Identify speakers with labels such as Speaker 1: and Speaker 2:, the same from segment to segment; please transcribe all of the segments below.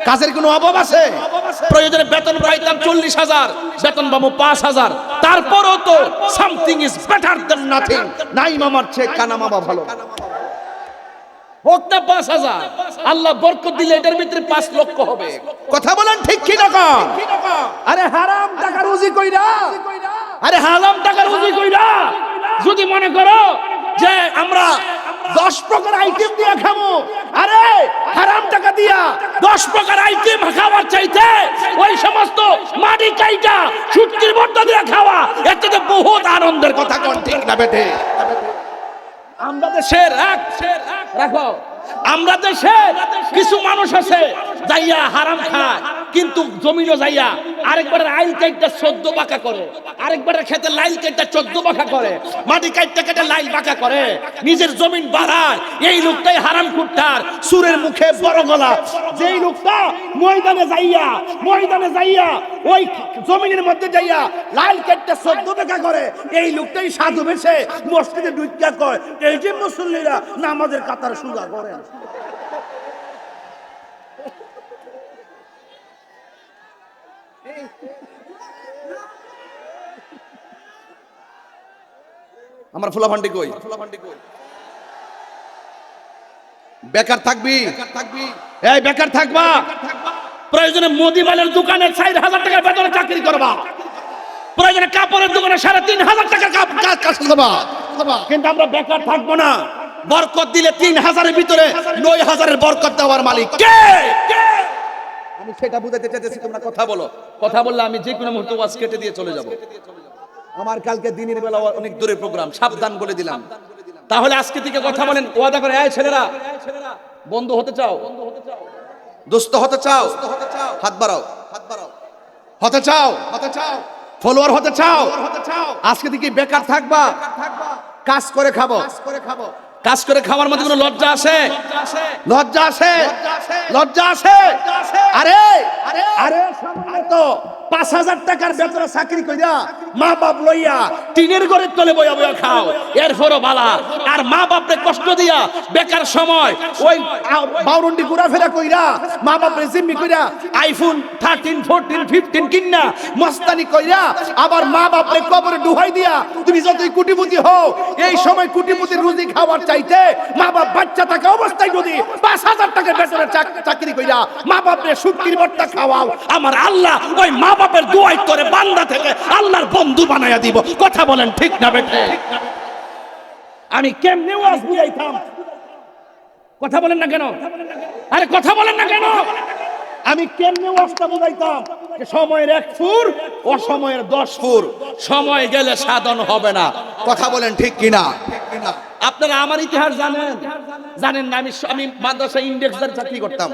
Speaker 1: কাজের কোনো অভাব আছে? প্রয়োজনে বেতন পাইতাম 40,000, বেতন পাবো 5,000, তারপরও তো something is better then nothing. নাই মামার চেয়ে কানা মামা ভালো। হোক না 5,000, আল্লাহ বরকত দিলে এটার ভিতরে 5 লক্ষ হবে। কথা বলেন ঠিক কি না? আরে হারাম টাকা রুজি কইরা, আরে হারাম টাকা রুজি কইরা যদি মনে করো যে আমরা 10 প্রকার আইটেম দিয়া খাবো, আরে হারাম টাকা দিয়া 10 প্রকার আইটেম খাওয়ার চাইতে ওই সমস্ত মাটি কাইটা শুটকির ভর্তা দিয়া খাওয়া এতে তো বহুত আনন্দের কথা। কোন ঠিক না বেটে? আমরা দেশে রাখো, আমরা দেশে কিছু মানুষ আছে যাইয়া হারাম খায়, কিন্তু জমিনও যাইয়া আরেকবারের আইল কাইটটা 14 বাঁকা করে, আরেকবারের খেতে লাইল কাইটটা 14 বাঁকা করে, মাটি কাইটটা কেটে লাইল বাঁকা করে, নিজের জমিন বাড়ায়। এই লোকটাই হারাম খুঁটার, সুরের মুখে বড় গলা। যেই লোকটা ময়দানে যাইয়া ওই জমিনের মধ্যে যাইয়া লাইল কাইটটা 14 বাঁকা করে, এই লোকটাই সাধু বেশে মসজিদে ঢুকিয়া কয় এই যে মুসল্লিরা নামাজের কাতার সোজা করে। আমার ফুলাফান্ডি কই? বেকার থাকবি, এই বেকার থাকবা, প্রয়োজনে মুদিমালের দোকানে 4,000 টাকা বেতনে চাকরি করবা, প্রয়োজনে কাপড়ের দোকানে 3,500 টাকা কাজ করবা, কিন্তু আমরা বেকার থাকবো না। বরকত দিলে 3,000-এর ভিতরে 9,000-এর বরকত দেওয়ার মালিক কে? আমি সেটা বুঝাতে চাইতেছি, তোমরা কথা বলো। কথা বললে আমি যে কোনো মুহূর্তে ওয়াজ কেটে দিয়ে চলে যাব। আমার কালকে দিনের বেলা অনেক দূরে প্রোগ্রাম, সাবধান বলে দিলাম। তাহলে আজকে থেকে কথা বলেন, ওয়াদা করে, এই ছেলেরা বন্ধু হতে চাও, দোস্ত হতে চাও, হাত বাড়াও, হতে চাও, ফলোয়ার হতে চাও, আজকে থেকে বেকার থাকবা, কাজ করে খাবো। কাজ করে খাওয়ার মধ্যে কোনো লজ্জা আছে? লজ্জা আছে? লজ্জা আছে? আরে আরে সামনে তো 5,000 টাকার বেতনে চাকরি কইরা মা বাপ লইয়া টিনের ঘরের তলে বইয়া বইয়া খাও, এরপরও বালা। আর মা বাপরে কষ্ট দিয়া বেকার সময় ওই বাউরন্ডি ঘোরাফেরা কইরা মা বাপরে জিম্মি কইরা আইফোন 13, 14, 15 কিন্না মস্তানি কইরা আবার মা বাপরে কবরে ডুবাই দিয়া তুমি যতই কোটিপতি হও, এই সময় কোটিপতির রুজি খাওয়ার চাইতে মা বাপ বাচ্চা থাকা অবস্থায় যদি 5,000 টাকার বেতনে চাকরি কইরা মা বাপরে শুটকির ভর্তা খাওয়াও, আমার আল্লাহ ওই মা বাপের দোয়াই করে বান্দা থেকে আল্লাহর বন্ধু বানায়া দিব। কথা বলেন ঠিক না বেঠে? আমি কেমনে ওয়াজ বুঝাইতাম? কথা বলেন না কেন? আরে কথা বলেন না কেন? আমি কেমনে ওয়াজটা বুঝাইতাম যে সময়ের 1 ফুর, অসময়ের 10 ফুর, সময় গেলে সাধন হবে না। কথা বলেন ঠিক কিনা? আপনারা আমার ইতিহাস জানেন না? আমি মাদ্রাসা ইন্ডেক্সের চাকরি করতাম।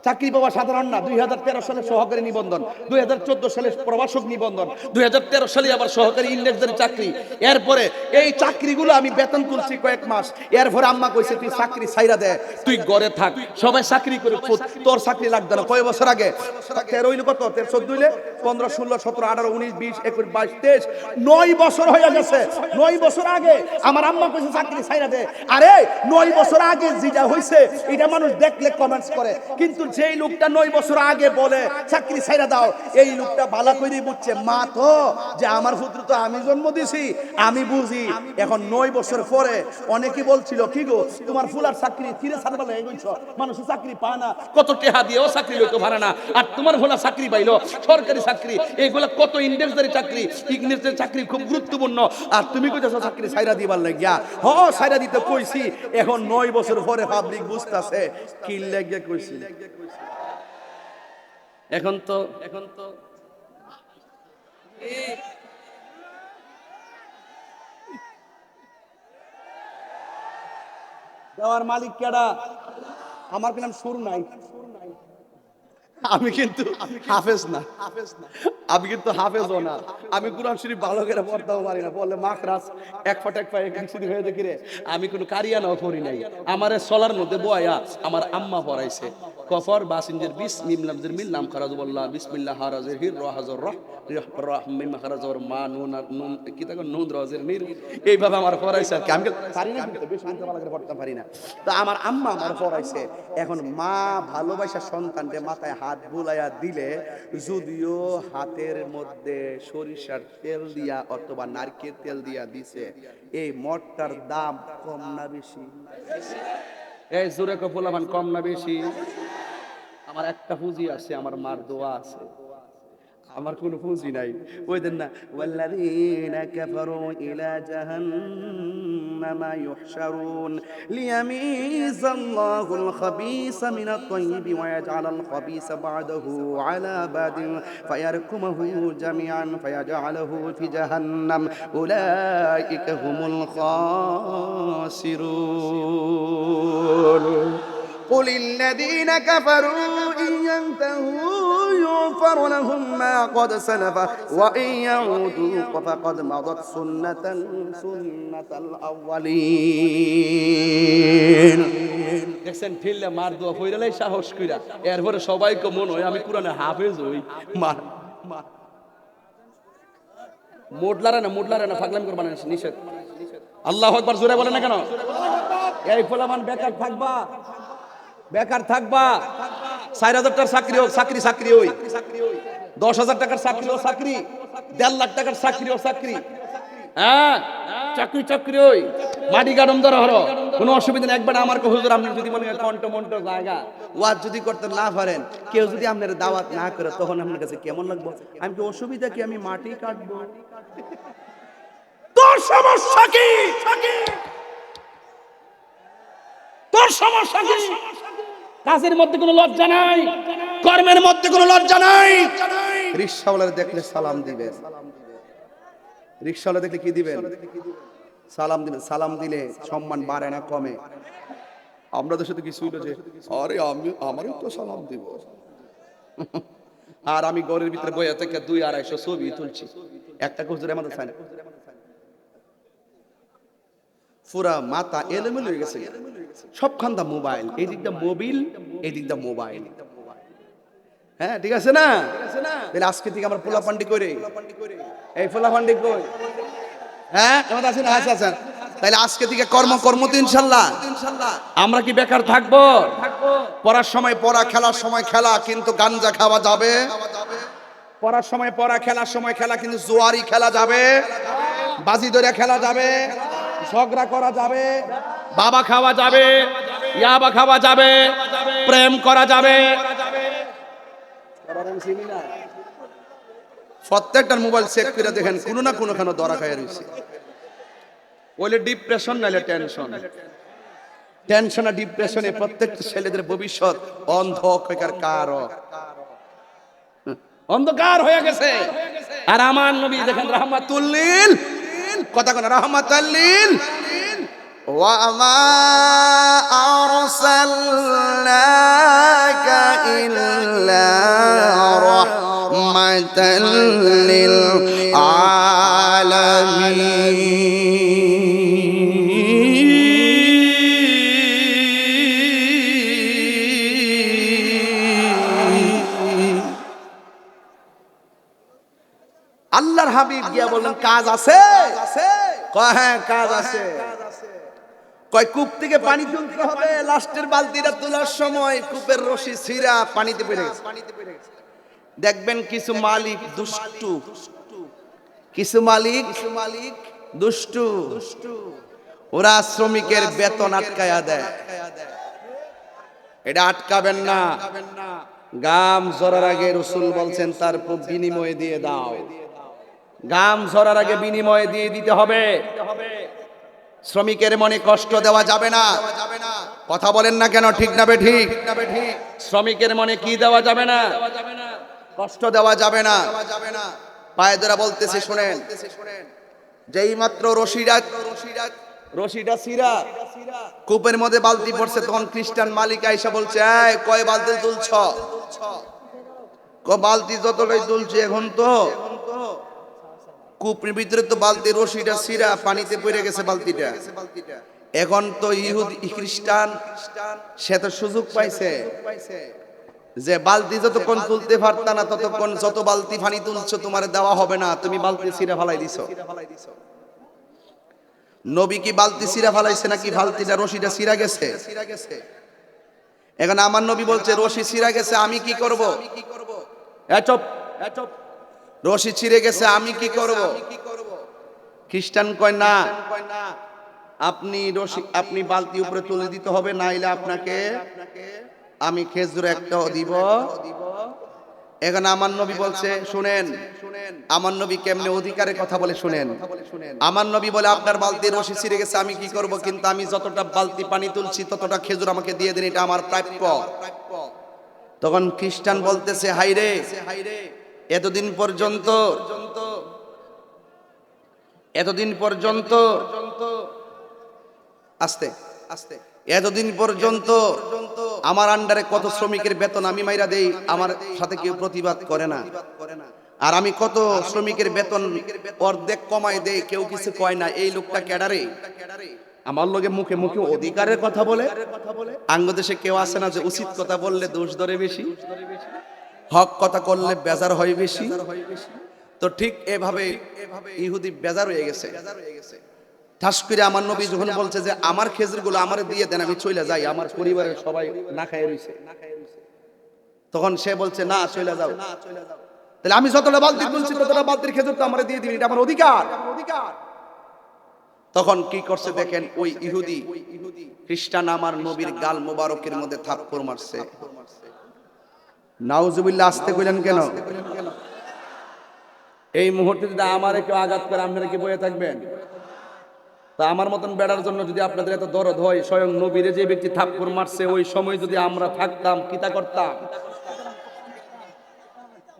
Speaker 1: চাকরি পাওয়া সাধারণ না। 2013 সালে সহকারী নিবন্ধন, 2014 সালে প্রভাষক নিবন্ধন, 2013 সালে আবার সহকারী ইন্ডেক্সের চাকরি। এরপরে এই চাকরিগুলো আমি বেতন তুলছি কয়েক মাস। এরপরে আম্মা কইছে তুই চাকরি ছাইরা দে, তুই ঘরে থাক, সবাই চাকরি করে, তোর চাকরি লাগবে না। কয় বছর আগে? 13 হইলো কত? 14 হইলে 15, 16, 17, 18, 19, 20, 21, 22, 23, 9 বছর হয়ে গেছে। 9 বছর আগে আমার আম্মা কইছে চাকরি ছাইরা দে। আরে 9 বছর আগে যেটা হইছে এটা মানুষ দেখলে কমেন্টস করে, কিন্তু যেই লোকটা 9 বছর আগে বলে চাকরি ছাইরা দাও, এই লোকটা ভালো করে বুঝছে মা তো যে আমার পুত্র তো আমি জন্ম দিছি, আমি বুঝি। এখন 9 বছর পরে অনেকে বলছিল কি গো তোমার ফুলার চাকরি ফিরে ছাড়বা লাগে কইছ, মানুষ চাকরি পায় না, কত টাকা দিয়েও চাকরি লইতে পারে না, আর তোমার ফুলা চাকরি পাইলো সরকারি চাকরি, এইগুলা কত ইন্ডেক্সের চাকরি, ইংরেজের চাকরি খুব গুরুত্বপূর্ণ, আর তুমি কইতাছো চাকরি ছাইরা দিবার লাগিয়া। ছাইরা দিতে কইছি, এখন 9 বছর পরে পাবলিক বুঝতাছে কি লাগিয়া কইছি। এখন তো দেওয়ার মালিক কেডা? আমার নাম সুর নাই, আমি কিন্তু হাফেজ না, আমি কিন্তু হাফেজও না, আমি কুরআন শরীফ ভালো করে পড়তেও পারি না, বললে মাখরাজ এক ফট একদিন হয়ে দেখি রে, আমি কোনো কারিয়ানাও করি নাই, আমারে সলার মধ্যে বয়া আমার আম্মা পড়াইছে। কফর বাসিনজের বিস মিম লামজের মিল লাম খারাজুল্লাহ বিসমিল্লাহ হারাজের হির রাহাজর রহ রহ মিম খারাজর মা নুন নুন কি তাকে নুন রাজের নির এইভাবে আমার পড়াইছে আর কি আমি পারি না কিন্তু বেশি মিনিট ভালো করে পড়তে পারি না তো আমার আম্মা আমার পড়াইছে এখন মা ভালোবাসা সন্তানকে মাথায় হাত বুলাইয়া দিলে যদিও হাতের মধ্যে সরিষার তেল দিয়া অথবা নারকেল তেল দিয়া দিছে এই মঠটার দাম কম না বেশি এই জোরে কফুলামান কম না বেশি আমার একটা পুঁজি আছে আমার মার দোয়া আছে আমার কোনো পুঁজি নাই ওই দেন না ওয়াল্লাযীনা কাফারু ইলা জাহান্নামা ইউহশারুন লিয়ামিযাল্লাহুল খাবীসা মিনাত তাইয়্যিবি ওয়া ইয়াজআলাল খাবীসা বা'দাহু আলা বাদিন ফায়ারকুমুহু জামিআন ফায়াজআলুহু ফি জাহান্নাম উলাইকা হুমুল খাসিরুন قل الذين كفروا إن ينتهوا يغفر لهم ما قد سلف وإن يعودوا فقد مضت سنة الأولين দেখছেন ফিরলে মার দোয়া ফইরালাই সাহস কইরা এরপরে সবাইকে মনে হয় আমি কোরআনে হাফেজ হই মার মোডলারে না পাগলামি করবা না নিষেধ আল্লাহু আকবার জোরে বলেন না কেন এই ফলামান বেকার থাকবা 4,000 টাকার চাকরি হোক চাকরি হই 10,000 টাকার চাকরি হোক চাকরি 1.5 লাখ টাকার চাকরি হোক চাকরি হ্যাঁ চাকরি হই মাটি গাড়ম ধরা হলো কোনো অসুবিধা নেই একবার আমার হুজুর আপনি যদি মনে কন্ট জায়গা ওয়াজ যদি করতে না পারেন কেউ যদি আপনার দাওয়াত না করে তখন আপনার কাছে কেমন লাগবে আমি কি অসুবিধা কি আমি মাটি কাটবো তোর সমস্যা কি তোর সমস্যা কি কাজের মধ্যে কোনো লজ্জা নাই কর্মের মধ্যে কোনো লজ্জা নাই রিকশাওয়ালা দেখলে সালাম দিবেন রিকশাওয়ালা দেখলে কি দিবেন সালাম দিলে সম্মান বাড়ে না কমে আমরা তো শুধু কিছু যে আরে আমারও তো সালাম দিব আর আমি ঘরের ভিতরে বইয়া থেকে 200-250 ছবি তুলছি একটা হুজুরের মধ্যে চাই না পুরা মাথা এলোমেলো হয়ে গেছে সবখানটা মোবাইল এই দিকটা মোবিল এই দিকটা মোবাইল হ্যাঁ ঠিক আছে না তাহলে আজকে থেকে আমরা পোলাপান্ডি করে এই পোলাপান্ডি কই হ্যাঁ কেমন আছেন আছেন তাহলে আজকে থেকে কর্ম তো ইনশাআল্লাহ আমরা কি বেকার থাকবো পড়ার সময় পড়া খেলার সময় খেলা কিন্তু গাঞ্জা খাওয়া যাবে পড়ার সময় পড়া খেলার সময় খেলা কিন্তু জুয়ারি খেলা যাবে বাজি ধরে খেলা যাবে ঝগড়া করা যাবে বাবা খাওয়া যাবে ইয়াবা খাওয়া যাবে প্রেম করা যাবে প্রত্যেকটার মোবাইল চেক করে দেখেন কোনো না কোনোখানে ধরা খায় রয়েছে ওইলে ডিপ্রেশন নাইলে টেনশন আর ডিপ্রেশনে প্রত্যেকটা ছেলেদের ভবিষ্যৎ অন্ধকার হয়ে গেছে আর আমার নবী দেখেন রাহমাতুল লিল কথা কোন রাহমাতুল লিল ওয়া মা আরসালনাকা ইল্লা রাহমাতাল লিল আল্লাহর হাবিব গিয়া বললেন কাজ আছে কয় হ্যাঁ কাজ আছে কয় কূপ থেকে পানি তুলতে হবে লাস্টের বালতিটা তোলার সময় কূপের রশি ছিঁড়া পানিতে পড়ে গেছে দেখবেন কিছু মালিক দুষ্টু কিছু মালিক দুষ্টু ওরা শ্রমিকের বেতন আটকায়া দেয় এটা আটকাবেন না গাম ঝরার আগে রাসূল বলছেন তারপর বিনিময় দিয়ে দাও গাম ঝরার আগে বিনিময় দিয়ে দিতে হবে শ্রমিকের মনে কষ্ট দেওয়া যাবে না কথা বলেন না কেন ঠিক না ঠিক শ্রমিকের মনে কি দেওয়া যাবে না কষ্ট দেওয়া যাবে না পায়ে ধরে বলতেছে শুনেন যেই মাত্র রশিটা ছিঁড়া কূপের মধ্যে বালতি পড়ছে তখন খ্রিস্টান মালিক আইসা বলছে এই কয় বালতি তুলছ বালতি যতটাই তুলছে এখন তো কূপের ভিতরে তো বালতি রশিটা ছিঁড়া পানিতে পড়ে গেছে বালতিটা এখন তো ইহুদি খ্রিস্টান সে তো সুযোগ পাইছে
Speaker 2: যে বালতি যতক্ষণ তুলতে পারতা না ততক্ষণ যত বালতি পানি তুলছো তোমার দেওয়া হবে না, তুমি বালতি ছিঁড়ে ফেলাই দিছো। নবী কি বালতি ছিঁড়ে ফেলাইছে নাকি বালতিটা রশিটা ছিঁড়া গেছে? এখন আমার নবী বলছে রশি ছিঁড়া গেছে, আমি কি করব? চুপ, রশি ছিঁড়ে গেছে আমি কি করব? খ্রিস্টান কয় না, আপনি বালতি উপরে তুলে দিতে হবে, নাইলে আপনাকে আমি খেজুর একটাও দিব। এখন আমার নবী বলছে শুনেন, আমার নবী কেমনে অধিকারের কথা বলে শুনেন। আমার নবী বলে আপনার বালতির রশি ছিঁড়ে গেছে আমি কি করব, কিন্তু আমি যতটা বালতি পানি তুলছি ততটা খেজুর আমাকে দিয়ে দিন, এটা আমার প্রাপ্য। তখন খ্রিস্টান বলতেছে হাইরে, এতদিন পর্যন্ত আস্তে আস্তে এতদিন পর্যন্ত আমার আন্ডারে কত শ্রমিকের বেতন আমি মাইরা দেই, আমার সাথে কেউ প্রতিবাদ করে না। আর আমি কত শ্রমিকের বেতন অর্ধেক কমাই দেই, কেউ কিছু কয় না। এই লোকটা ক্যাডারে আমার লগে মুখে মুখে অধিকারের কথা বলে। আঙ্গদেশে কেউ আসে না যে উচিত কথা বললে দোষ ধরে বেশি, হক কথা করলে বেজার হয় বেশি। তো ঠিক এভাবে ইহুদি বেজার হয়ে গেছে। ঠাস করে আমার নবী যখন বলছে যে আমার খেজুরগুলো আমারে দিয়ে দেন, আমি চলে যাই, আমার পরিবারের সবাই না খায় রইছে, তখন সে বলছে না চলে যাও। তাহলে আমি যতটা বালতি তুলছি ততটা বালতির খেজুর তো আমারে দিয়ে দিন, এটা আমার অধিকার। তখন কি করছে দেখেন, ওই ইহুদি খ্রিস্টান আমার নবীর গাল মোবারকের মধ্যে থাপ্পড় মারছে। নাউজুবিল্লাহ, আসতে কইলেন কেন? এই মুহূর্তে যদি আমারে কেউ আঘাত করে আপনারা কি বয়ে থাকবেন? তা আমার মতন বেড়ার জন্য যদি আপনাদের এত দরদ হয়, স্বয়ং নবীরে যে ব্যক্তি থাপ্পড় মারছে ওই সময় যদি আমরা থাকতাম কিতা করতাম?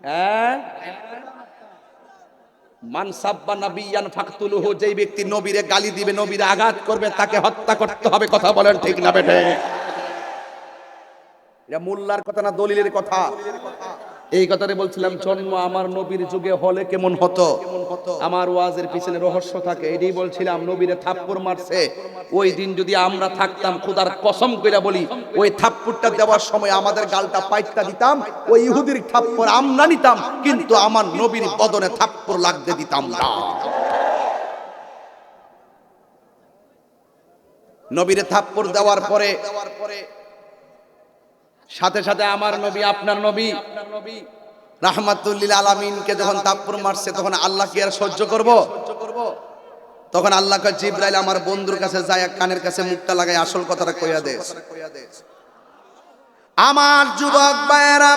Speaker 2: হ্যাঁ, মান সাব্বা নাবিয়ান ফাকতুলুহু, যেই ব্যক্তি নবীরে গালি দিবে, নবীরে আঘাত করবে, তাকে হত্যা করতে হবে। কথা বলেন ঠিক না বেঠে? এটা মোল্লার কথা না দলিলের কথা। এই কথাটা বলছিলাম, জন্ম আমার নবীর যুগে হলে কেমন হতো। আমার ওয়াজের পিছনে রহস্য থাকে, এটাই বলছিলাম। নবীরে থাপ্পড় মারছে, ওই দিন যদি আমরা থাকতাম, খোদার কসম কইরা বলি, ওই থাপ্পড়টা দেওয়ার সময় আমাদের গালটা পাইটটা দিতাম, ওই ইহুদির থাপ্পড় আমরা নিতাম, কিন্তু আমার নবীর বদনে থাপ্পড় লাগতে দিতাম না। নবীরে থাপ্পড় দেওয়ার পরে সাথে সাথে আমার নবী, আপনার নবী রাহমাতুল লিল আলামিনকে যখন থাপ্পড় মারছে, তখন আল্লাহ কি আর সহ্য করব? তখন আল্লাহ কয় জিবরাইল আমার বন্ধুর কাছে যায়, কানের কাছে মুখটা লাগাই আসল কথাটা কইয়া দে। আমার যুবক ভাইয়েরা,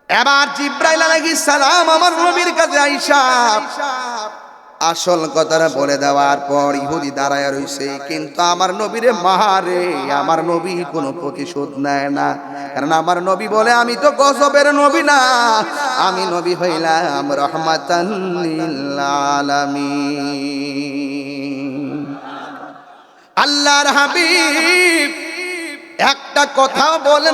Speaker 2: এবার জিবরাইল আলাইহিস সালাম আমার নবীর কাছে আইসা আসল কথাটা বলে দেওয়ার পর ইহুদি দাঁড়ায় রইছে, কিন্তু আমার নবীরে মারে, আমার নবী কোনো প্রতিশোধ নেয় না। কারণ আমার নবী বলে আমি তো গজবের নবী না, আমি নবী হইলাম রাহমাতাল লিল আলামিন। আল্লাহর হাবিব একটা কথাও বলে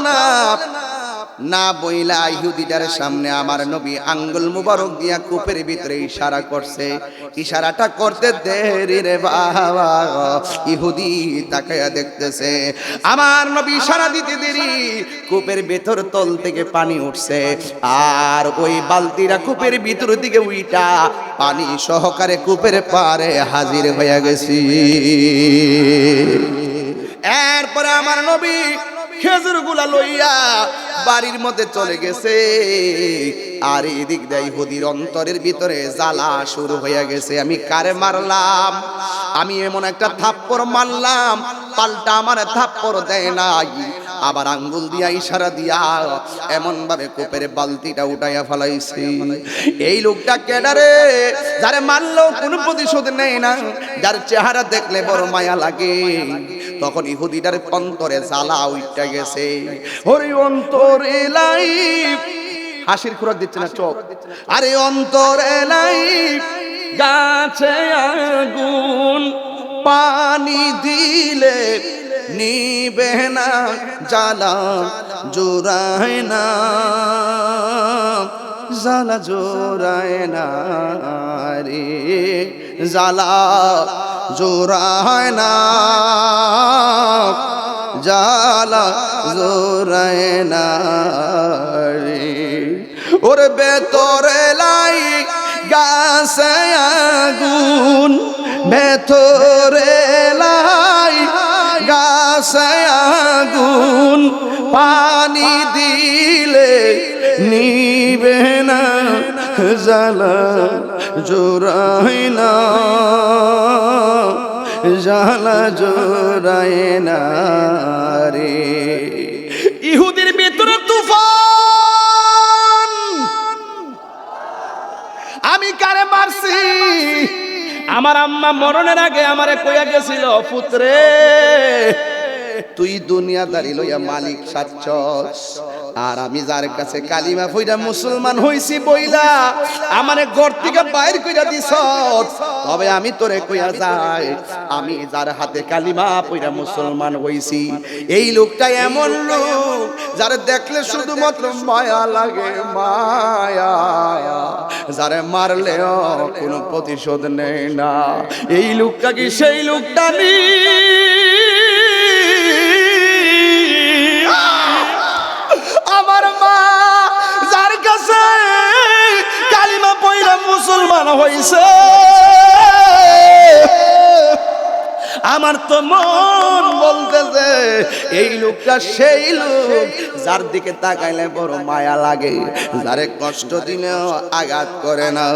Speaker 2: না বইলা ইহুদিটার সামনে আমার নবী আঙ্গুল মুবারক দিয়া কূপের ভিতরে ইশারা করছে। ইশারাটা করতে দেরি রে বাবা, ইহুদি তাকায়া দেখতেছে। আমার নবী ইশারা দিতে দেরি, কূপের ভেতর তল থেকে পানি উঠছে, আর ওই বালতিরা কূপের ভিতর দিকে উইটা পানি সহকারে কূপের পারে হাজির হয়ে গেছি। এরপরে আমার নবী খেজুর গুলা লইয়া বাড়ির মধ্যে চলে গেছে। আর এদিক দিয়ে ইহুদির অন্তরের ভিতরে জ্বালা শুরু হয়ে গেছে, আমি কারে মারলাম, আমি এমন একটা থাপ্পড় মারলাম, পাল্টা আমার থাপ্পড় দেয় নাই, আবার আঙ্গুল দিয়া ইশারা দিয়া এমন ভাবে কূপের বালতিটা উঠাইয়া ফেলাইছে। এই লোকটা কেডারে, যারে মারলেও কোনো প্রতিশোধ নেই না, যার চেহারা দেখলে বড় মায়া লাগে। তখন ইহুদিটার অন্তরে জ্বালা উঠে গেছে। ওরে অন্তরে লাইফ, হাসির খোরাক দিচ্ছে না, চোখ। আরে অন্তরে লাইফ, গাছে আগুন পানি দিলে নিবে না, জ্বালা জোড়ায় না, জ্বালা জোড়ায় না রে, জ্বালা জোড়ায় না, জ্বালা জোরায় না রে। ওর ভেতরে লাই গাছে আগুন, ভেতরে লাই গাছে আগুন, পানি দিলে নিবে না জ্বালা জোরায় না, জ্বালা জোরায় না রে।
Speaker 1: ইহুদির ভিতরে তুফান, আমি কারে মারছি? আমার আম্মা মরণের আগে আমারে কইয়া গেছিল, পুত্রে
Speaker 2: তুই দুনিয়াদারি লইয়া মালিক সাচ্ছস, আর আমি যার কাছে কালিমা পইরা মুসলমান হইছি বইলা আমারে ঘর থেকে বাইর কইরা দিছ। তবে আমি তোরে কইয়া যাই, আমি যার হাতে কালিমা পইরা মুসলমান হইছি, এই লোকটা এমন লোক যারে দেখলে শুধুমাত্র মায়া লাগে, মায়া, যারে মারলেও কোনো প্রতিশোধ নেয় না। এই লোকটা কি সেই লোকটা নি? আমার মা যার কাছে কালিমা পইরা মুসলমান হইছে, আমার তো মন বলতেছে এই লোকটা সেই লোক যার দিকে তাকাইলে বড় মায়া লাগে, যারে কষ্ট দিলেও আঘাত করে না।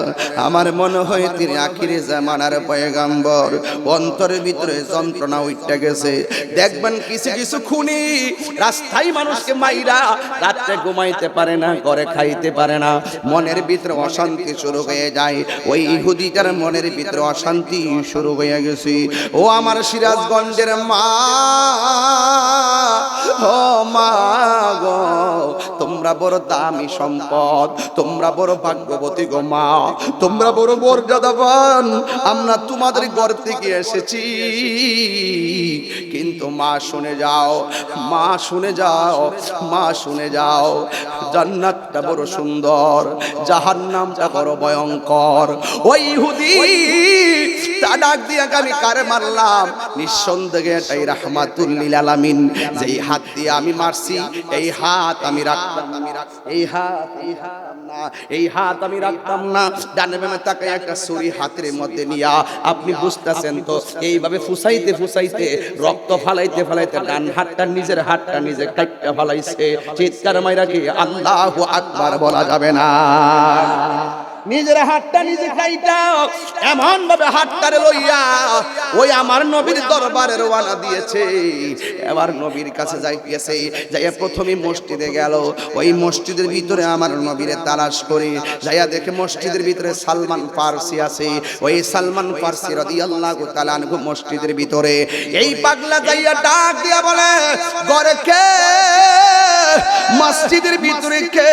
Speaker 2: আমার মনে হয় তিনি আখিরি জামানার পয়গাম্বর। অন্তরের ভিতরে যন্ত্রণা উঠে গেছে। দেখবেন কিছু কিছু খুনি রাস্তায় মানুষকে মাইরা রাত্রে ঘুমাইতে পারে না, ঘরে খাইতে পারে না, মনের ভিতরে অশান্তি শুরু হয়ে যায়। ওই ইহুদিটার মনের ভিতরে অশান্তি শুরু হয়ে গেছে। ও আমার সিরাজগঞ্জের মা, ও মা গো, তোমরা বড় দামি সম্পদ, তোমরা বড় ভাগ্যবতী গো মা, তোমরা বড় মর্যাদাবান। আমরা তোমাদের ঘর থেকে এসেছি, কিন্তু মা শুনে যাও, মা শুনে যাও, মা শুনে যাও, জান্নাতটা বড় সুন্দর, জাহান্নামটা বড় ভয়ঙ্কর। ওই ইহুদি তা ডাক দিয়ে আমি কারে মারলাম? নিঃসন্দেহে এটাই রাহমাতুল লিল আলামিন। যেই হাত দিয়ে আমি মারছি, এই হাত আমি রাখতাম না, এই হাত না, এই হাত আমি রাখতাম না। ডানে বামে তাকায় একটা ছুরি হাতের মধ্যে নিয়া, আপনি বুঝতেছেন তো, এইভাবে ফুসাইতে ফুসাইতে রক্ত ফালাইতে ফালাইতে ডান হাতটা নিজের হাতটা নিজে কাটটা ফালাইছে। চিৎকার মাইরা কি আল্লাহু আকবার বলা যাবে না? নিজের হাতটা নিজে খাইটা এমন ভাবে হাতটারে লইয়া ওই আমার নবীর দরবারে রওনা দিয়েছে। এবার নবীর কাছে যাইতেছে, যাইয়া প্রথমে মসজিদে গেল। ওই মসজিদের ভিতরে আমার নবীরে তালাশ করে যাইয়া দেখে মসজিদের ভিতরে সালমান ফারসি আছে। ওই সালমান ফারসি রাদিয়াল্লাহু তাআলা আনহু মসজিদের ভিতরে। এই পাগলা যাইয়া ডাক দিয়া বলে, ঘরে কে? মসজিদের ভিতরে কে?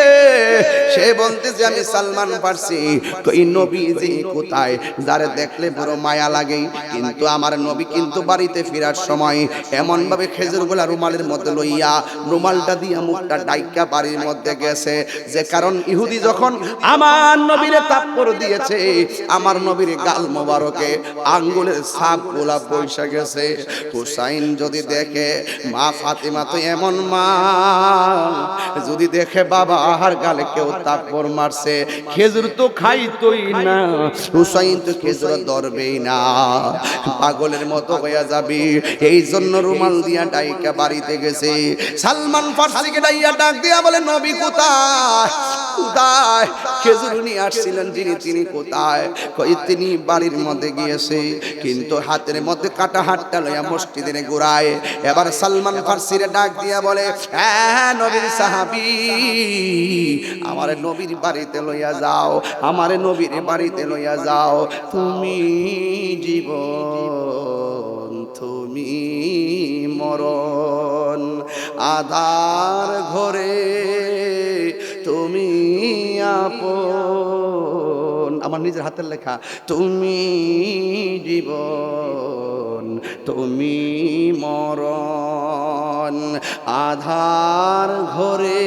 Speaker 2: সে বলতেছে আমি সালমান ফারসি। কই নবীজি কোথায়? যারে দেখলে বড় মায়া লাগে, কিন্তু আমার নবী কিন্তু বাড়িতে ফেরার সময় এমন ভাবে খেজুরগুলা রুমালের মধ্যে লইয়া রুমালটা দিয়া মুখটা ডাইকা বাড়ির মধ্যে গেছে, যে কারণ ইহুদি যখন আমার নবীরে তাপ্পড় দিয়েছে, আমার নবীর গাল মোবারকে আঙ্গুলের ছাপগুলা বইসা গেছে। হুসাইন যদি দেখে, মা ফাতিমা তো এমন মা, যদি দেখে বাবা আর গালে কেউ তাপ্পড় মারছে, খেজুর তো খাইতই না, হুসাইন তো খেজুর ধরবেই না, পাগলের মতো হয়ে যাবি। এই জন্য রুমাল দিয়া ডাইকা বাড়িতে গেছে। সালমান ফারসিকে ডাইয়া ডাক দিয়া বলে, নবী কোথায়? কোথায়? খেজুর নিয়ে আসছিলেন যিনি, তিনি কোথায়? কই তিনি বাড়ির মধ্যে গিয়েছে, কিন্তু হাতের মধ্যে কাটা হাতটা লইয়া মসজিদের গোড়ায়। এবার সালমান ফারসিরে ডাক দিয়া বলে, হ্যাঁ নবীর সাহাবী, আমারে নবীর বাড়িতে লইয়া যাও, আমারে নবীর বাড়িতে লইয়া যাও। তুমি জীবন, তুমি মরণ, আধার ঘরে তুমি আপন। আমার নিজের হাতের লেখা। তুমি জীবন, তুমি মরণ, আধার ঘরে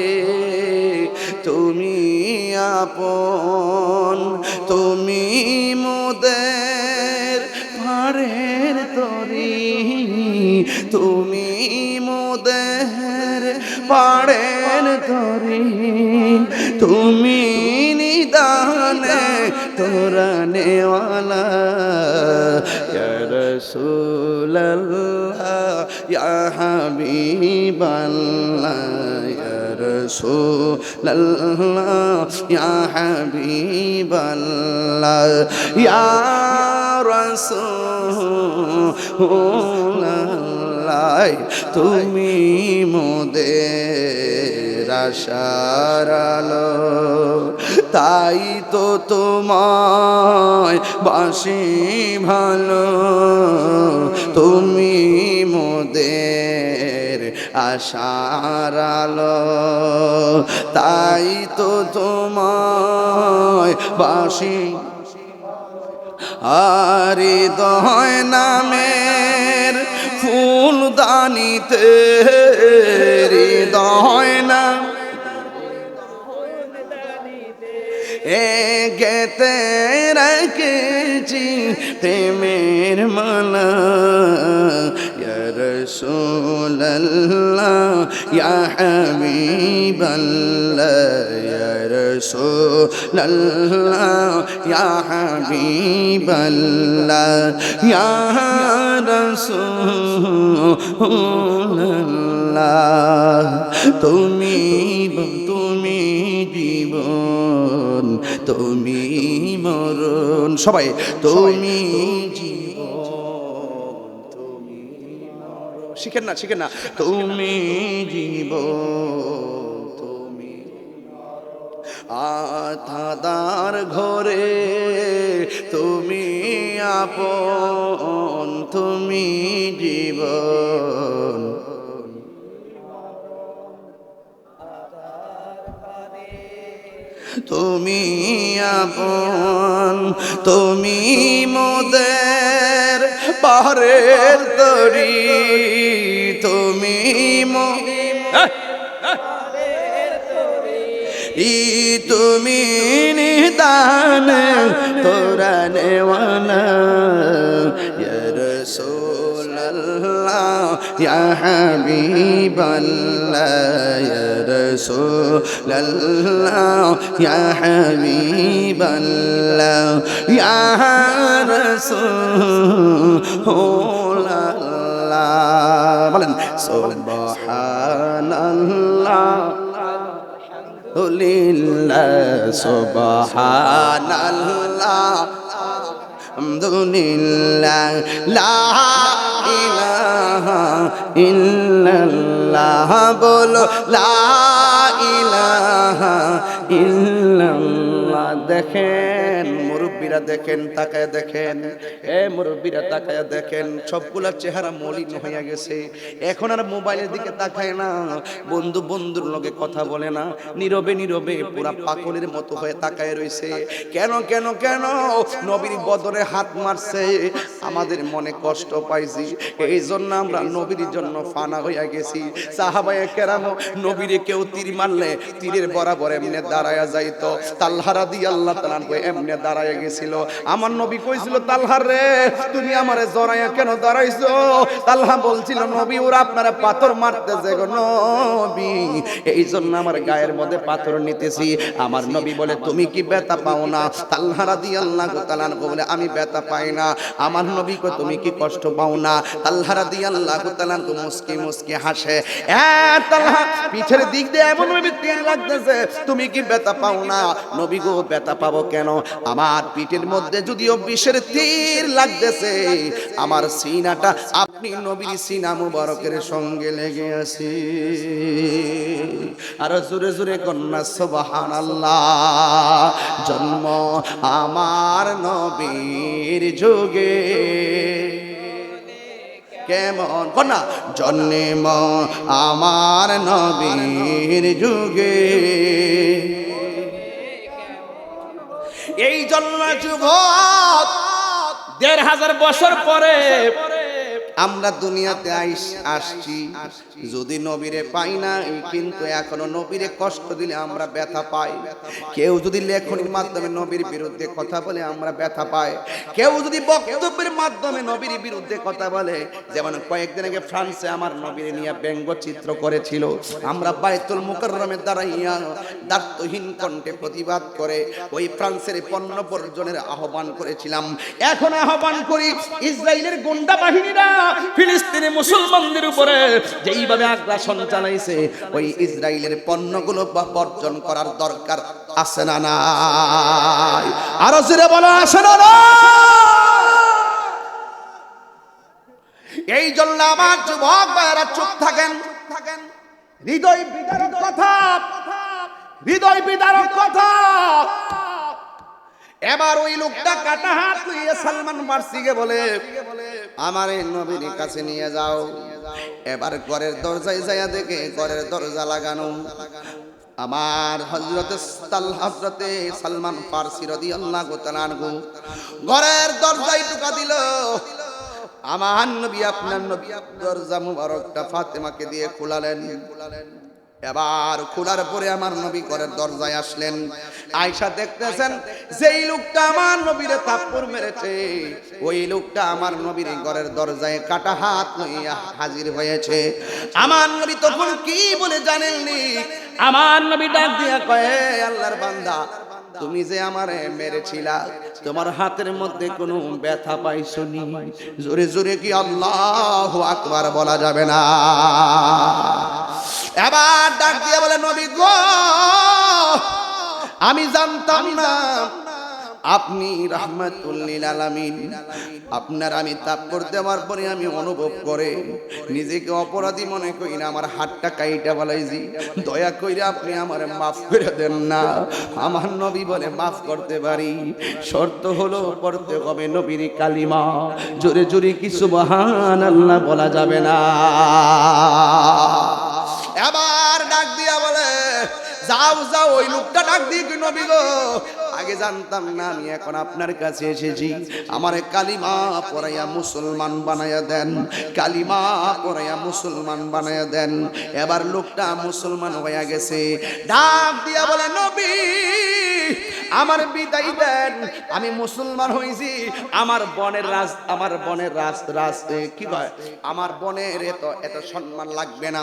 Speaker 2: তুমি আপন, তুমি মোদের পারের তরি, তুমি মোদের তুমি নিদানে তোরা নেওয়ালা ইয়া রাসূলুল্লাহ ইয়া হাবিবাল্লাহ ইয়া রাসূলুল্লাহ ইয়া হাবিবাল্লাহ ইয়া রাসূলুল্লাহ তুমি মোদের আশার আলো তাই তো তোমায় বাসি ভালো তুমি মোদের আশার আলো তাই তো তোমায় বাসি আর হৃদয় নামের ফুলদানিতে হৃদয় নাম গেতে রেখেছি প্রেমের মালা ইয়া রাসূলুল্লাহ ইয়া হাবিবাল্লাহ ইয়া রাসূলুল্লাহ ইয়া হাবিবাল্লাহ ইয়া রাসূলুল্লাহ তুমি জীবন তুমি মরণ সবাই তুমি জীবন তুমি মরণ শিখেন না তুমি জীবন তুমি আধার ঘরে তুমি আপন তুমি জীবন তুমি আপন তুমি মোদের পাহাড়ের তরি তুমি তুমি নিদান তোরা নেওয়ালা ইয়া রাসূলুল্লাহ ইয়া হাবিবাল্লাহ ইয়া রাসূলুল্লাহ ইয়া হাবিবাল্লাহ ইয়া রাসূলুল্লাহ বলেন সুবহানাল্লাহ লিল্লাহ সুবহানাল্লাহ আলহামদুলিল্লাহ লা ইলাহা ইল্লাল্লাহ বলো লা ইলাহা ইল্লাল্লাহ দেখেন মুরব্বীরা দেখেন তাকায় দেখেন মুরব্বীরা তাকায় দেখেন সবগুলা চেহারা মলিন হয়ে গেছে এখন আর মোবাইলের দিকে তাকায় না বন্ধুর লগে কথা বলে না নীরবে পুরা পাগলের মতো হয়ে তাকায় রইছে কেন নবীর বদরে হাত মারছে আমাদের মনে কষ্ট পাইছি এই জন্য আমরা নবীর জন্য ফানা হইয়া গেছি সাহাবায়ে কেরাম নবীরে কেউ তীর মারলে তীরের বরাবর এমনি দাঁড়ায়া যাইতো তালহা রাদিয়াল্লাহু তাআলা এমনি দাঁড়ায়া গেছিল আমার নবী কইছিল তালহা রে তুমি আমারে জড়ায়া কেন দাঁড়াইছো তালহা বলছিল নবী ওরা আপনারা পাথর মারতেছে গো নবী এই জন্য আমার গায়ের মধ্যে পাথর নিতেছি আমার নবী বলে তুমি কি ব্যথা পাও না তালহা রাদিয়াল্লাহু তাআলা বলে আমি ব্যথা পাই না আমার নবী কই তুমি কি কষ্ট পাও না তালহা রাদিয়াল্লাহু তাআলা মুস্কি হাসে তালহা পিঠের দিক দিয়ে এমন ভাবে তীর লাগতেছে তুমি কি ব্যথা পাও না নবী গো ব্যথা পাবো কেন আমার পিঠের মধ্যে যদিও বিষের তীর লাগতেছে আমার সিনাটা আপনি নবীর সিনা মুবারকের সঙ্গে লেগে আছে আর জোরে কন্যা সুবহানাল্লাহ জন্ম আমার নবীর যুগে কেমন কন্যা জন্ম আমার নবীর যুগে এই জন্য যুবক ১৫০০ বছর পরে আমরা দুনিয়াতে আসছি, যদি নবীরে পাই না, কিন্তু এখনো নবীরে কষ্ট দিলে আমরা ব্যথা পাই। কেউ যদি লেখনির মাধ্যমে নবীর বিরুদ্ধে কথা বলে আমরা ব্যথা পাই, কেউ যদি বক্তব্যের মাধ্যমে নবীর বিরুদ্ধে কথা বলে, যেমন কয়েকদিন আগে ফ্রান্সে আমার নবীর নিয়ে ব্যঙ্গচিত্র করেছিল, আমরা বাইতুল মুকাররমে দাঁড়াইয়া দার্থহীন কণ্ঠে প্রতিবাদ করে ওই ফ্রান্সের পণ্য বর্জনের আহ্বান করেছিলাম। এখন আহ্বান করি, ইসরায়েলের গুন্ডা বাহিনীরা ফিলিস্তিনি মুসলমানদের উপরে যেইভাবে আগ্রাসন চালাইছে, ওই ইসরায়েলের পণ্যগুলো বর্জন করার দরকার আছে না নাই? আরো জোরে বলো, আছে না নাই? এই জন্য আমার যুবক ভাইরা চুপ থাকেন। হৃদয় বিদারক কথা, হৃদয় বিদারক কথা। এবার ওই লোকটা কাটা হাত নিয়ে সালমান ফার্সিকে বলে, আমার এই নবীর কাছে নিয়ে যাও। এবার ঘরের দরজায় যাইয়া দেখে ঘরের দরজা লাগানো। আমার হযরতে সালমান ফার্সি রাদিয়াল্লাহু তাআলা আনহু ঘরের দরজায় ঢুকা দিল। আমার নবী, আপনার নবী দরজা মুবারকটা ফাতেমাকে দিয়ে খোলালেন। এবার খোলার পরে আমার নবী ঘরের দরজায় আসলেন। আয়েশা দেখতেছেন, যেই লোকটা আমার নবীরে থাপ্পড় মেরেছে, ওই লোকটা আমার নবীর ঘরের দরজায় কাটা হাত নিয়ে হাজির হয়েছে। আমার নবী তখন কি বলে জানেননি? আমার নবী ডাক দিয়া কয়ে, আল্লাহর বান্দা, তুমি যে আমারে মেরেছিলা, তোমার হাতের মধ্যে কোনো ব্যথা পাইছনি? জোরে জোরে কি আল্লাহু আকবার বলা যাবে না? এবার ডাক দিয়ে বলে, নবী গো, আমি জানতাম না আপনি রাহমাতুল লিল আলামিন। আপনার আমি থাপ্পড় দেওয়ার পরে আমি অনুভব করে নিজেকে অপরাধী মনে করি না, আমার হাতটা কাইটা বলাইছি, দয়া করে আপনি আমারে মাফ করে দেন না। আমার নবী বলে, মাফ করতে পারি, শর্ত হলো পড়তে হবে নবীর কালিমা। জোরে জোরে কি সুবহানাল্লাহ বলা যাবে না? এবার ডাক দিয়া বলে, যাও যাও। ওই লোকটা ডাক দিয়ে, কি নবী গো, আগে জানতাম না, আমি এখন আপনার কাছে এসেছি, আমারে কালিমা পড়াইয়া মুসলমান বানাইয়া দেন, কালিমা পড়াইয়া মুসলমান বানাইয়া দেন। এবার লোকটা মুসলমান হয়ে গেছে। ডাক দিয়া বলে, নবী আমার বিদায় দেন, আমি মুসলমান হইছি। আমার বনের রাজ কি কয়, আমার বনের এত সম্মান লাগবে না,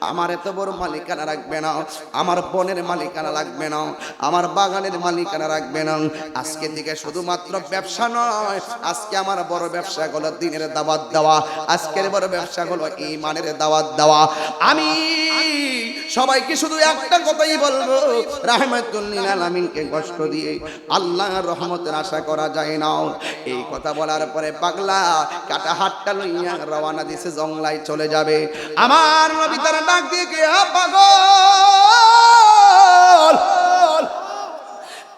Speaker 2: আমার এত বড় মালিকানা রাখবে না, আমার বনের মালিকানা লাগবে না, আমার বাগানের মালিকানা রাখবে না। আজকে থেকে শুধুমাত্র ব্যবসা নয়, আজকে আমার বড় ব্যবসা হলো দ্বীনের দাওয়াত দেওয়া, আজকের বড় ব্যবসা হলো ঈমানের দাওয়াত দেওয়া। আমি সবাইকে শুধু একটা কথাই বলবো, রাহমাতুল লিল আলামিনকে কষ্ট দিয়ে আল্লাহর রহমতের আশা করা যায় না। এই কথা বলার পরে পাগলা কাটা হাতটা লইয়া রওনা দিছে, জংলায় চলে যাবে। আমার নবী তার ডাক দিয়ে, কে পাগল,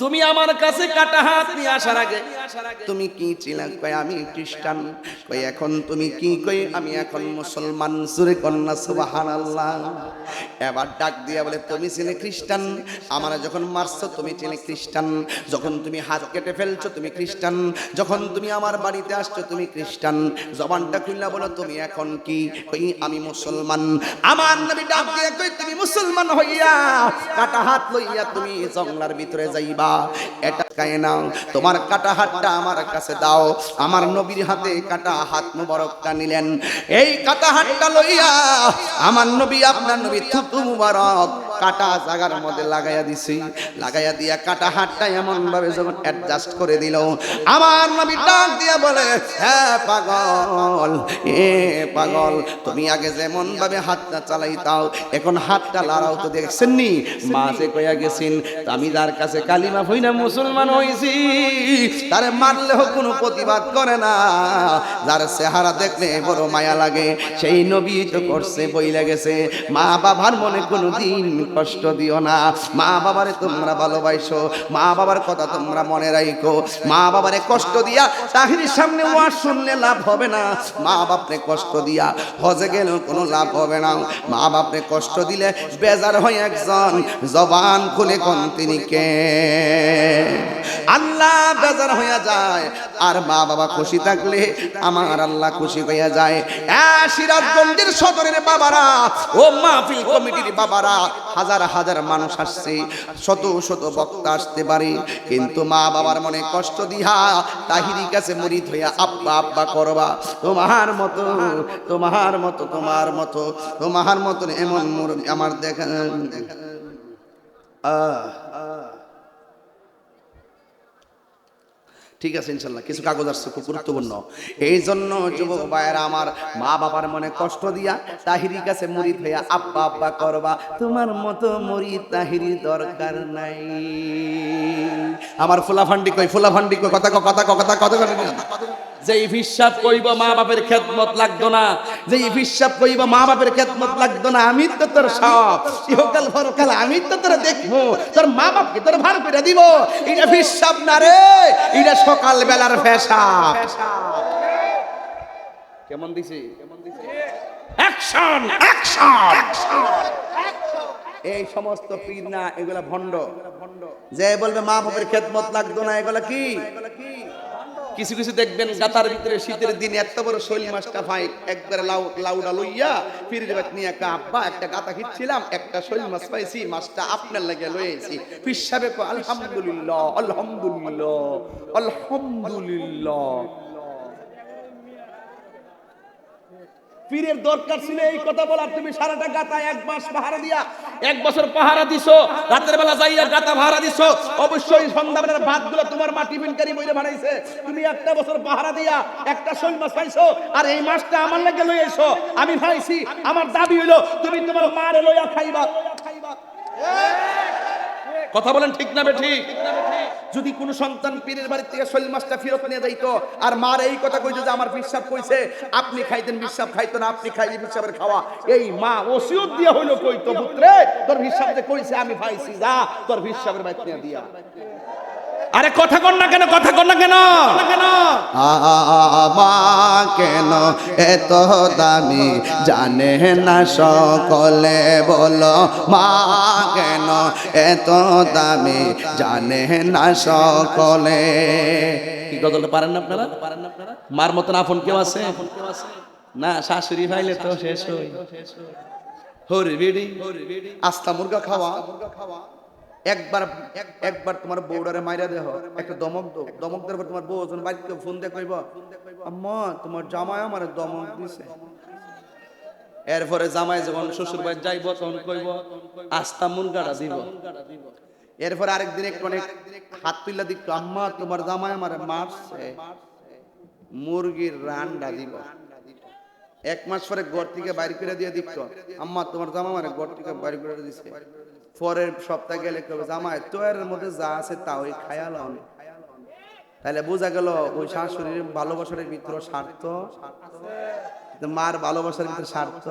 Speaker 2: তুমি আমার কাছে কাটা হাত নিয়ে আসার আগে তুমি কি ছিলা? কই আমি খ্রিস্টান। কই এখন তুমি কি? কই আমি এখন মুসলমান। সুরে কন্যা সুবহানাল্লাহ। এবার ডাক দিয়া বলে, তুমি ছিলে খ্রিস্টান, আমার যখন মারছো তুমি ছিলে খ্রিস্টান, যখন তুমি হাত কেটে ফেলছো তুমি খ্রিস্টান, যখন তুমি আমার বাড়িতে আসছো তুমি খ্রিস্টান। জবানটা খুললা বলো, তুমি এখন কি? কই আমি মুসলমান। আমার নবী ডাক দিয়া কই, তুমি মুসলমান হইয়া কাটা হাত লইয়া তুমি জঙ্গলার ভিতরে যাইবা, এটা কায়ে নাও, তোমার কাটা হাতটা আমার কাছে দাও। আমার নবীর হাতে কাটা হাত মুবারকটা নিলেন। এই কাটা হাতটা লইয়া আমার নবী, আপনার নবী থুতু মুবারক কাটা জায়গার মধ্যে লাগাইয়া দিছি। লাগাইয়া দিয়া কাটা হাতটা এমন ভাবে যখন অ্যাডজাস্ট করে দিল, আমার নবী ডাক দিয়া বলে, হ্যাঁ পাগল, এ পাগল, তুমি আগে যেমন ভাবে হাতটা চালাইতাও, এখন হাতটা লড়াও তো দেখছেন নি? মাঝে কইয়া গেছেন, আমি যার কাছে কালিমা হইনা মুসলমান হইছি, তারে মারলেও কোনো প্রতিবাদ করে না, যার চেহারা দেখলে বড় মায়া লাগে, সেই নবী তো করছে, বইলা গেছে, মা বাবার মনে কোনো দিন কষ্ট দিও না, মা বাবারে তোমরা ভালোবাসো, মা বাবার কথা তোমরা মনে রাখো। মা বাবারে কষ্ট দিয়া তাহিরির সামনে ওয়াজ শুনলে লাভ হবে না, মা বাপরে কষ্ট দিয়া হজে গেলেও কোনো লাভ হবে না। মা বাপরে কষ্ট দিলে বেজার হয় একজন, জবান খুলে কোন তিনি কে। আল্লাহ বেজার হইয়া যায়, আর মা বাবা খুশি থাকলে আমার আল্লাহ খুশি হইয়া যায়। সিরাজগঞ্জের সদরের বাবারা, ও মাহফিল কমিটির বাবারা, হাজার হাজার মানুষ আসছে, শত শত বক্তা আসতে পারে, কিন্তু মা বাবার মনে কষ্ট দিহা তাহিরি কাছে মুরিদ হইয়া আব্বা আব্বা করবা। তোমার মতো তোমার মতো তোমার মতো তোমার মতন এমন আমার দেখা ঠিক আছে ইনশাল্লাহ, কিছু কাগজ আসছে খুব গুরুত্বপূর্ণ। এই জন্য যুবক ভাইয়েরা আমার, মা বাবার মনে কষ্ট দিয়া তাহিরির কাছে মুরিদ হইয়া আব্বা আব্বা করবা। তোমার মতো মুরিদ তাহিরির দরকার নাই। আমার ফুলাফান্ডি কই, ফুলাফান্ডি কই, কথা কথা কথা কথা
Speaker 1: যেই হিসাব কইব মা বাপের খেদমত লাগতো না,
Speaker 2: যেই হিসাব কইব মা বাপের খেদমত লাগতো না। আমি তো তোর সব, ইহকাল পরকাল আমি তো তোর দেখবো, তোর মা বাপকে তোর ভার করে দিব। এটা হিসাব না রে, এটা সকাল বেলার পেশাব।
Speaker 1: কেমন দিছি? Action action.
Speaker 2: এই সমস্ত পীর না, এগুলা ভণ্ড। যে বলবে মা বাপের খেদমত লাগতো না, এগুলা কি? কিছু কিছু দেখবেন গাতার ভিতরে শীতের দিনে এত বড় শৈল মাছটা ভাই একবারে লাউডা লইয়া পীরের বাত নিয়ে একা, আব্বা একটা গাতা খিচ্ছিলাম, একটা শৈল মাছ পাইছি, মাছটা আপনার লাগে লইয়েছি। পীর সাহেব কয় আলহামদুলিল্লাহ আলহামদুলিল্লাহ আলহামদুলিল্লাহ।
Speaker 1: পীরের দরকার ছিল এই কথা বলার, তুমি সারাটা গাতা এক মাস পাহারা দিয়া, এক বছর পাহারা দিছো, রাতের বেলা যাইয়া গাতা পাহারা দিছো, অবশ্যই সন্ধ্যাবেলার ভাতগুলো তোমার মা টিফিনকারী বইরে বানাইছে, তুমি একটা বছর পাহারা দিয়া একটা শৈল মাছ পাইছো, আর এই মাছটা আমার লাগে লই এসো, আমি খাইছি। আমার দাবি হইলো তুমি তোমার মারে লইয়া খাইবা। কথা বলেন ঠিক না ঠিক? যদি কোন সন্তান পীরের বাড়ি থেকে শৈল মাছটা ফেরত নিয়ে যাইতো, আর মার এই কথা কইতো যে আমার পিসাব কইছে আপনি খাইতেন, পিসাব খাইতো না, আপনি খাইলে পিসাবের খাওয়া, এই মা ওসিয়ত দিয়া হইলো কইতো পুত্রে তোর পিসাব যে কইছে আমি খাইছি, যা তোর পিসাবের বাইত নিয়ে দিয়া। আরে কথা কন না কেন, কথা কন না কেন?
Speaker 2: মা কেন এত দামি জানে না সকলে, বলো মা কেন এত দামি জানে না সকলে।
Speaker 1: কি গজলটা পারেন না আপনারা? মার মতন আপন কেউ আছে না? শাশুড়ি ভাইলে তো শেষ হই। হরি বিড়ি
Speaker 2: আস্তা মুরগা খাওয়া, একবার তোমার বউডারে মাইরা দেহ, একটা দমক দো, দমক দেওয়ার পর তোমার বউ যখন বাড়িতে ফোন দিয়ে কইব আম্মা তোমার জামাই আমার দমক দিছে।
Speaker 1: এরপরে জামাই যখন শ্বশুর বাড়ি যাইব তখন কইব আস্তা মুরগাটা দিব।
Speaker 2: এরপরে আরেকদিন একটু অনেক হাত তুইলা দিক, আম্মা তোমার জামাই আমার মারছে, মুরগির রান্ডা দিব। এক মাস পরে ঘর থেকে বাইর করে দিয়ে দিক, আম্মা তোমার জামাই আমার ঘর থেকে বাইর করে দিছে। পরের সপ্তাহে গেলে কবে জামাই তোর মধ্যে যা আছে তা ওই খায়াল। তাহলে বোঝা গেল ওই শাশুড়ির ভালোবাসার ভিতরে স্বার্থ, মার ভালোবাসার ভিতরে স্বার্থ।